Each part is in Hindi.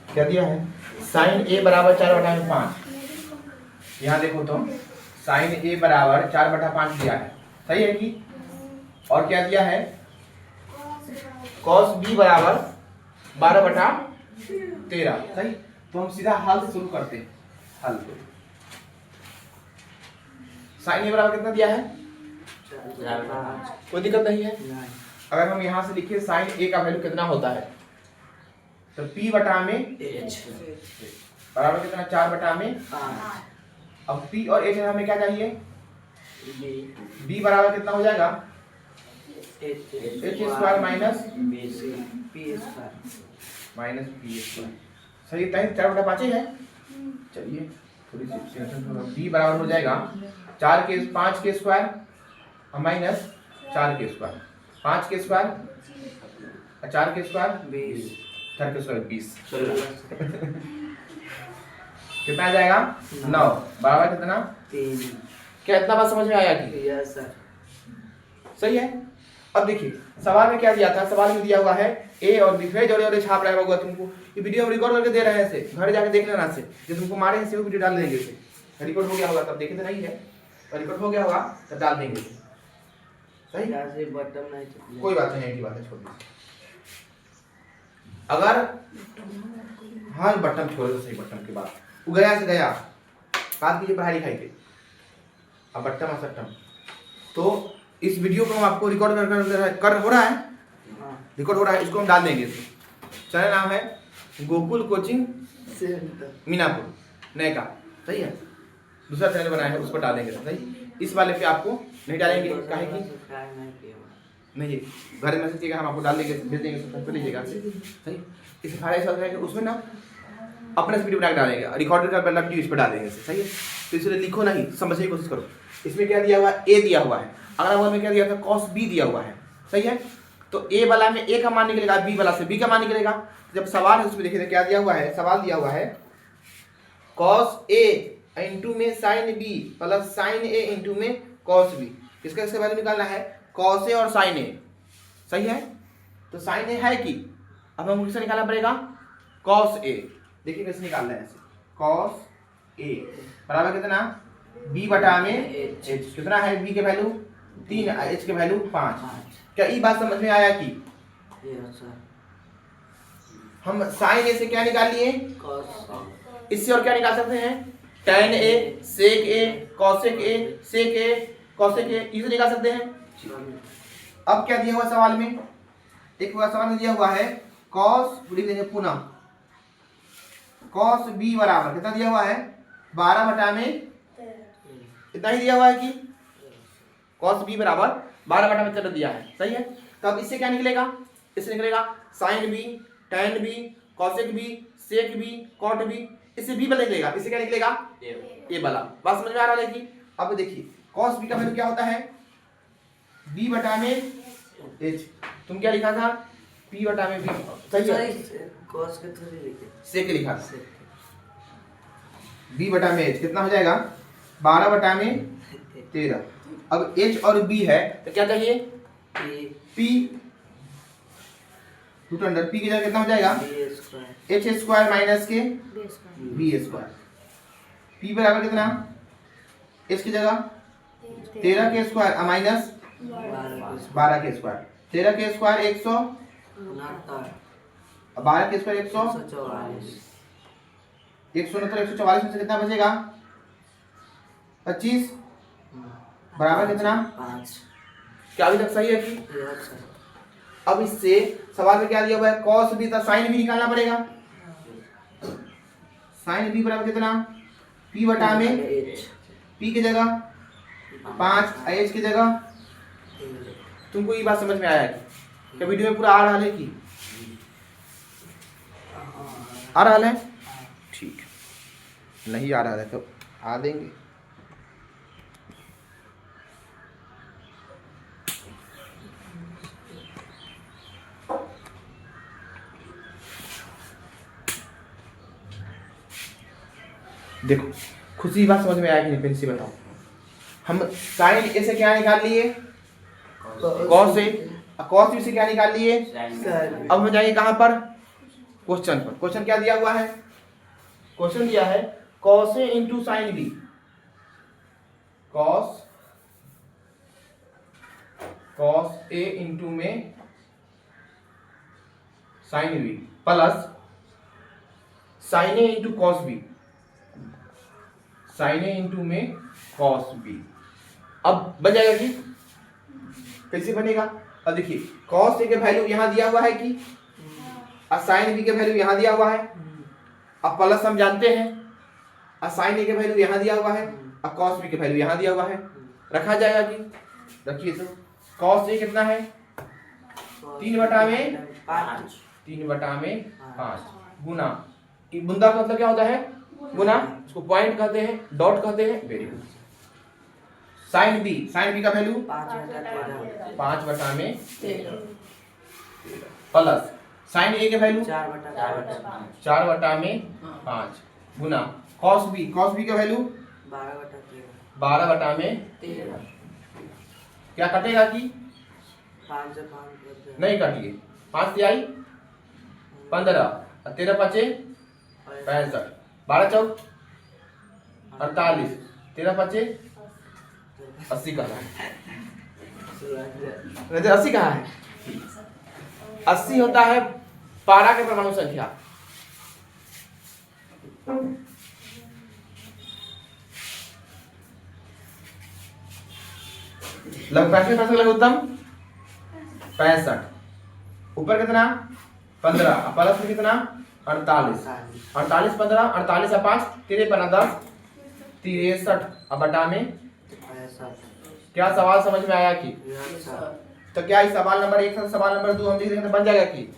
क्या दिया है, साइन ए बराबर 4/5। यहाँ देखो तो साइन ए बराबर 4/5 दिया है, सही है कि। और क्या दिया है, कॉस बी बराबर 12/13, सही। तो हम सीधा हल से शुरू करते हैं। हल साइन ए बराबर कितना दिया है, कोई दिक्कत नहीं है। अगर हम यहाँ से लिखिए साइन ए का वैल्यू कितना होता है, तो P बटा में H बराबर कितना, 4/5। अब P और H हमें क्या चाहिए, B बराबर कितना हो जाएगा, H² माइनस P²। सही, 4/5 ही है। चलिए थोड़ी सी B बराबर हो जाएगा 5 के माइनस 4 के, 5 के स्क्वायर 4 के स्क्वायर 20 कितना आ जाएगा, 9 बराबर कितना 3। क्या इतना बात समझ में आया कि, यस सर, सही है। अब देखिए सवाल में क्या दिया था, सवाल में दिया हुआ है ए और बी, फिर जोड़े छाप रहा होगा तुमको, ये वीडियो हम रिकॉर्ड करके दे रहे हैं, से घर जाके देख लेना, से जो तुमको मारे हैं से वो वीडियो डाल देंगे, से रिकॉर्ड हो गया होगा तब, देखे तो नहीं है, रिकॉर्ड हो गया होगा तब डाल देंगे, सही। यहाँ से बटन नहीं, कोई बात नहीं, बात है, छोड़ दीजिए। अगर हाँ बटन छोड़ दो, सही, बटन के बाद वो गया से गया, बात कीजिए पढ़ाई लिखाई के, अब बट्टम असट्टम। तो इस वीडियो को हम आपको रिकॉर्ड कर हो रहा है, रिकॉर्ड हो रहा है, इसको हम डाल देंगे। चैनल नाम है गोकुल कोचिंग मीनापुर नए का, सही है। दूसरा चैनल बनाया है, उस पर डालेंगे, सही। इस वाले पे आपको नहीं डालेंगे, काहे कि नहीं, घर में मैसेज हम आपको डाल देंगे, भेज देंगे, सब कर लीजिएगा, सही। इस फायदा ऐसा है कि उसमें ना अपने से वीडियो बना के डालेंगे, रिकॉर्डेड का पहला वीडियो इस पर डाल देंगे, सही है। तो इसलिए लिखो नहीं, समझने की कोशिश करो। इसमें क्या दिया हुआ है, ए दिया हुआ है, अगला वर्ग में क्या दिया था, कॉस बी दिया हुआ है, सही है। तो ए वाला में ए का मान निकलेगा, बी वाला से बी का मान निकलेगा। जब सवाल है उसमें देखिए क्या दिया हुआ है, सवाल दिया हुआ है कॉस ए इंटू में साइन बी प्लस साइन ए इंटू में कॉस बी। इसका इसके बारे में निकालना है, कॉस ए और साइन ए, सही है। तो साइन ए है कि, अब हमको किससे निकालना पड़ेगा, कॉस ए। देखिए कैसे निकालना है, कॉस ए बराबर कितना, बी बटा में एच, कितना है बी के वैल्यू 3, एच के वैल्यू 5। क्या ये बात समझ में आया कि, हम साइन ए से क्या निकाल लिए, इससे और क्या निकाल सकते हैं, tan ए, sec ए, cosec ए, sec ए, cosec ए, इसे निकाल सकते हैं। अब क्या दिया हुआ सवाल में, एक सवाल में दिया हुआ है cos, लिख देंगे पुनः, cos b बराबर कितना दिया हुआ है, 12 में इतना ही दिया हुआ है कि cos b बराबर 12 दिया है, सही है। तो अब इससे क्या निकलेगा, इससे निकलेगा sin b, tan b, cosec b, sec b, cot b, इससे b वाला निकलेगा, इससे क्या निकलेगा, a वाला। बात समझ में आ रहा है कि। अब देखिए cos b का वैल्यू क्या होता है, b बटा में h, तुम क्या लिखा था, p बटा में b, सही है, cos के थोड़ी लिखे, sec लिखा, b बटा में h कितना हो जाएगा, 12/13। अब h और b है तो क्या चाहिए, p रूट अंडर p की जगह कितना हो जाएगा, h² माइनस के b²। p बराबर कितना, h की जगह 13 के स्क्वायर माइनस 12 के स्क्वायर, 13 के स्क्वायर 100, 12 के स्क्वायर 144, 144 में से कितना बचेगा, 25 बराबर कितना, 5। क्या अभी तक सही है कि। अब इससे सवाल में क्या दिया हुआ है, cos b था, sin b निकालना पड़ेगा। sin b बराबर कितना, p बटा में p की जगह 5, h की जगह। तुमको ये बात समझ में आया कि, क्या वीडियो में पूरा आ रहा है कि, आ रहा है, ठीक, नहीं आ रहा है तो आ देंगे। देखो खुशी बात समझ में आया कि नहीं, पेंसी बताओ। हम साइन ए से क्या निकाल लिए, कॉस ए, कॉस बी से क्या निकाल लिए। अब हम जाएंगे कहाँ पर, क्वेश्चन पर। क्वेश्चन क्या दिया हुआ है? क्वेश्चन दिया है cos A into sine B, cos A into में साइन बी प्लस साइन ए इंटू कॉस बी, साइन ए इंटू में कॉस बी। अब बन जाएगा कि कैसे बनेगा? अब देखिए कॉस ए के वैल्यू यहां दिया हुआ है कि और साइन बी के वैल्यू यहां दिया हुआ है। अब प्लस हम जानते हैं, और साइन ए के वैल्यू यहां दिया हुआ है और कॉस बी के वैल्यू यहां दिया हुआ है। रखा जाएगा कि? रखिए तो कॉस ए कितना है? 3/5 गुना, बुंदा का मतलब क्या होता है? गुना, इसको पॉइंट कहते हैं, डॉट कहते हैं। Very good. साइन बी का वैल्यू 5/13 प्लस साइन ए के वैल्यू 4/5 गुना कॉस बी का वैल्यू 12/13। क्या कटेगा कि? 5 से 5 नहीं कटिए। 5 से आई 15 और 13 5 65, 12 चौक 48, 13 5 80 कहाँ है? 80 कहाँ है? 80 होता है पारा के परमाणु संख्या। लघुत्तम 65, ऊपर कितना? 15, प्लस में कितना? 48, 15, 48 और 5 53 10 63 अब बटा में। क्या सवाल समझ में आया कि? तो क्या इस सवाल नंबर 1 से सवाल नंबर 2 हम लिख देंगे तो बन जाएगा कि?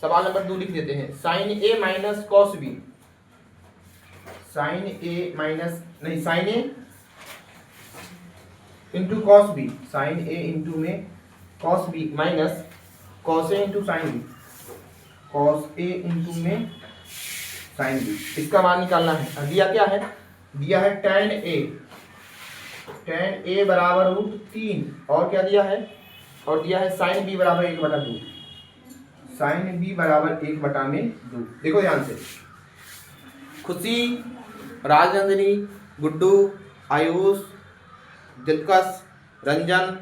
सवाल नंबर 2 लिख देते हैं। साइन ए माइनस कॉस बी, साइन ए माइनस नहीं साइन ए इंटू कॉस बी, साइन ए इंटू में cos B minus cos A into sine B, cos A into में साइन बी। इसका मान निकालना है। और दिया क्या है? दिया है tan a बराबर √3 और क्या दिया है? और दिया है साइन बी बराबर 1/2, साइन बी बराबर 1/2। देखो ध्यान से, खुशी, राजनंदिनी, गुड्डू, आयुष, दिलकश, रंजन,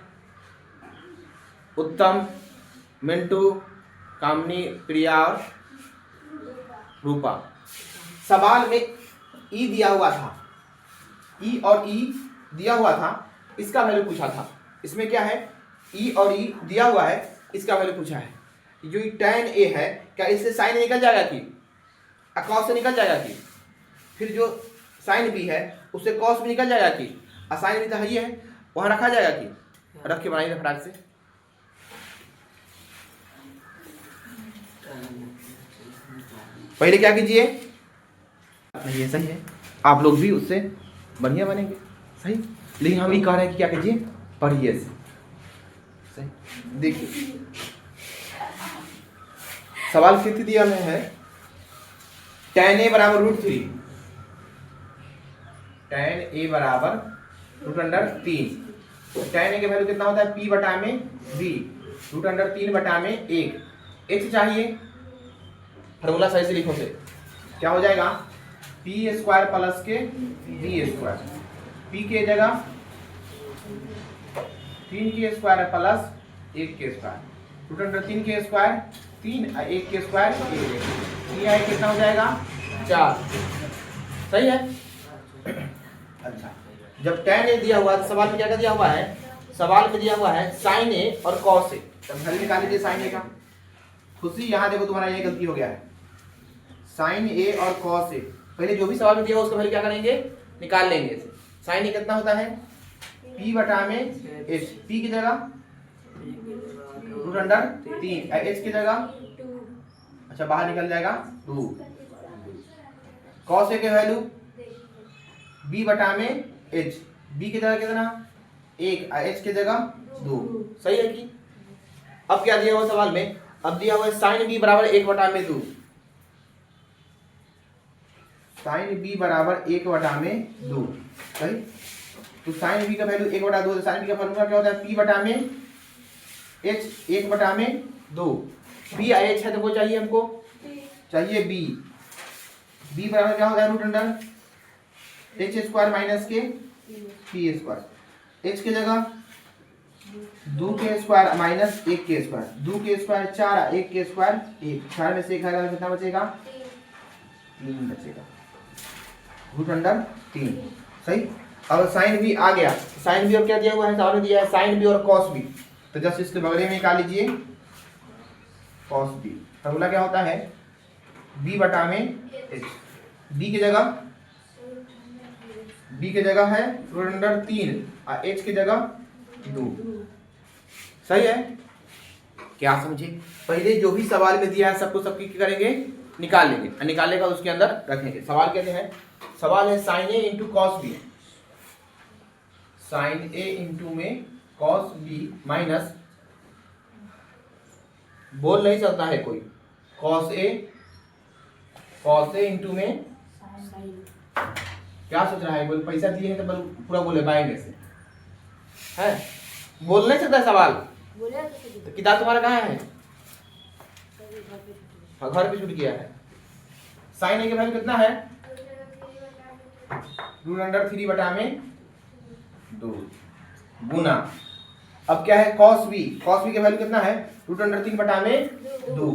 उत्तम, मिंटू, कामनी, प्रिया और रूपा। सवाल में ई दिया हुआ था, ई और ई दिया हुआ था, इसका वैल्यू पूछा था। इसमें क्या है? ई और ई दिया हुआ है, इसका वैल्यू पूछा है। जो tan a है, क्या इससे साइन निकल जाएगा कि? कॉस से निकल जाएगा कि? फिर जो साइन बी है उससे कॉस भी निकल जाएगा कि? साइन भी तो है ही है, वहां रखा जाएगा कि? रख के बनाइए फटाक से। पहले क्या कीजिए? ये सही है, आप लोग भी उससे बढ़िया बनेंगे। सही, लेकिन हम ये कह रहे हैं कि क्या कीजिए? पढ़िए से। सही, देखिए सवाल कितनी दिया में है? tan a बराबर √3, tan a बराबर √3। tan a के वैल्यू कितना होता है? p बटा में b, √3 बटा में 1। h चाहिए, फॉर्मूला सही से लिखो से क्या हो जाएगा? p² प्लस के b², p के जगह 3 के स्क्वायर प्लस 1 के स्क्वायर, √3 के स्क्वायर 3 और 1 के स्क्वायर 1। ये कितना हो जाएगा? 4। सही है। अच्छा, जब tan a दिया हुआ है, सवाल में क्या दिया हुआ है? सवाल में दिया हुआ है sin a और cos a। तब वैल्यू निकाल लीजिए sin a का। खुशी, यहाँ देखो तुम्हारा ये गलती हो गया है। sin a और cos a, पहले जो भी सवाल में दिया हुआ उसका वैल्यू क्या करेंगे? निकाल लेंगे। sin a कितना होता है? p बटा में h, p की जगह √3, h की जगह अच्छा बाहर निकल जाएगा 2। cos a के वैल्यू b बटा में h, b की जगह कितना? 1, h की जगह 2। सही है कि? अब क्या दिया हुआ सवाल में? अब दिया हुआ है साइन b बराबर 1/2, साइन b बराबर 1/2। सही, तो साइन b का वैल्यू 1/2, साइन b का फॉर्मूला क्या होता है? p बटा में h 1/2। p h है तो वो चाहिए हमको, चाहिए बी, बी बराबर क्या होगा root under h square minus के पी स्क्वायर, एच की जगह 2 के स्क्वायर माइनस 1 के स्क्वायर, 2 के स्क्वायर 4, 1 के स्क्वायर 1, 4 में से 1 हटाकर कितना बचेगा 3 बचेगा, रूट अंडर 3। सही। अब साइन भी आ गया, साइन भी और क्या दिया हुआ है, सामने दिया है साइन भी और कॉस भी, तो जस्ट इसके बगले में निकाल लीजिए कॉस बी। फॉर्मूला क्या होता है बी बटा में एच, बी की जगह है रूट अंडर 3 और एच की जगह 2। सही है। क्या समझे, पहले जो भी सवाल में दिया है सबको सबकी करेंगे निकाल लेंगे और निकालने का उसके अंदर रखेंगे। सवाल कहते हैं, सवाल है साइन ए इंटू कॉस बी, साइन ए इंटू में कॉस बी माइनस, बोल नहीं सकता है कोई, कॉस ए इंटू में क्या सोच रहा है, बोल पैसा दिए हैं तो पूरा बोले बाएंगे से है, बोल नहीं सकता सवाल। तो किताब तुम्हारा कहाँ है, घर पे छूट गया है। साइन ए की वैल्यू कितना है रूट अंडर 3 बटा में 2 गुना, अब क्या है कॉस बी की वैल्यू कितना है रूट अंडर 3 बटा में 2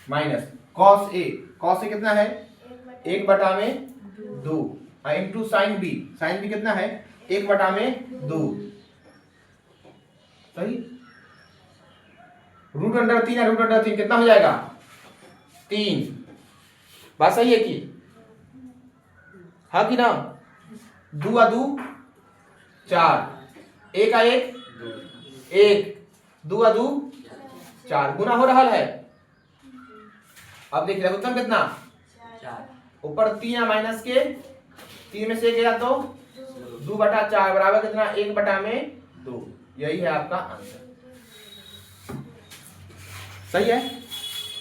माइनस कॉस ए कितना है 1 बटा में 2 इंटू साइन बी कितना है 1 बटा में 2। सही। रूट अंडर 3 कितना हो जाएगा 3, बात सही है कि हाँ कि ना, 2 आ 2 4, 1 आ 1 2 आ 2 4, गुना हो रहा है। अब देख रहे उत्तर कितना 4, ऊपर 3 माइनस के 3 में से गया तो 2 बटा 4 बराबर कितना 1 बटा में 2, यही है आपका आंसर। सही है।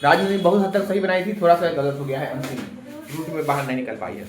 राजू ने बहुत हद तक सही बनाई थी, थोड़ा सा गलत हो गया है अंतिम रूट में बाहर नहीं निकल पाई है।